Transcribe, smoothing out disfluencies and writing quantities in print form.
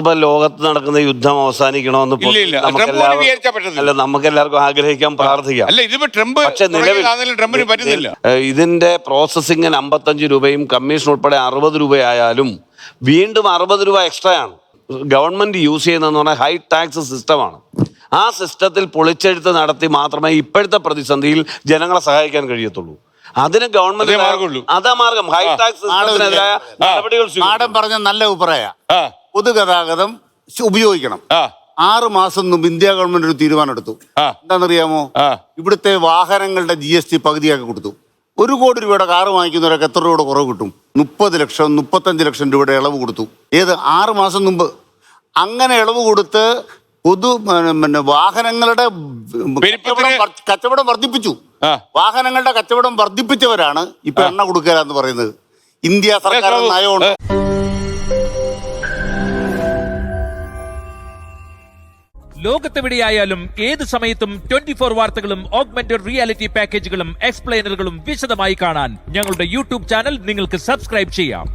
ഇപ്പൊ ലോകത്ത് നടക്കുന്ന യുദ്ധം അവസാനിക്കണമെന്ന് നമുക്ക് എല്ലാവർക്കും ആഗ്രഹിക്കാം, പ്രാർത്ഥിക്കാം. പക്ഷെ നിലവിൽ ഇതിന്റെ പ്രോസസ്സിങ്ങിന് 55 രൂപയും കമ്മീഷൻ ഉൾപ്പെടെ 60 രൂപയായാലും വീണ്ടും 60 രൂപ എക്സ്ട്രാ ആണ്. ഗവൺമെന്റ് യൂസ് ചെയ്യുന്നതെന്ന് പറഞ്ഞാൽ ഹൈ ടാക്സ് സിസ്റ്റമാണ്. ആ സിസ്റ്റത്തിൽ പൊളിച്ചെഴുത്ത് നടത്തി മാത്രമേ ഇപ്പോഴത്തെ പ്രതിസന്ധിയിൽ ജനങ്ങളെ സഹായിക്കാൻ കഴിയത്തുള്ളൂ. അതിന് ഗവൺമെന്റ് അതാ മാർഗം. ഹൈ ടാക്സ് സിസ്റ്റത്തിനെതിരായ നടപടികൾ പറഞ്ഞ നല്ല അഭിപ്രായ. പൊതുഗതാഗതം ഉപയോഗിക്കണം. 6 മാസം മുമ്പ് ഇന്ത്യ ഗവൺമെന്റ് ഒരു തീരുമാനം എടുത്തു. എന്താണെന്നറിയാമോ? ഇവിടുത്തെ വാഹനങ്ങളുടെ GST പകുതിയാക്കി കൊടുത്തു. 1 കോടി രൂപയുടെ കാറ് വാങ്ങിക്കുന്നവരൊക്കെ എത്ര രൂപയുടെ കുറവ് കിട്ടും? 30 ലക്ഷം 35 ലക്ഷം രൂപയുടെ ഇളവ് കൊടുത്തു. 6 മാസം മുമ്പ് അങ്ങനെ ഇളവ് കൊടുത്ത് വാഹനങ്ങളുടെ കച്ചവടം വർദ്ധിപ്പിച്ചു. വാഹനങ്ങളുടെ കച്ചവടം വർദ്ധിപ്പിച്ചവരാണ് ഇപ്പൊ എണ്ണ കൊടുക്കുക എന്ന് പറയുന്നത്. ഇന്ത്യ സർക്കാർ നയമുണ്ട്. ലോകത്തെവിടെയായാലും ഏത് സമയത്തും 24 വാർത്തകളും ഓഗ്മെന്റഡ് റിയാലിറ്റി പാക്കേജുകളും എക്സ്പ്ലെയിനറുകളും വിശദമായി കാണാൻ ഞങ്ങളുടെ യൂട്യൂബ് ചാനൽ നിങ്ങൾക്ക് സബ്സ്ക്രൈബ് ചെയ്യാം.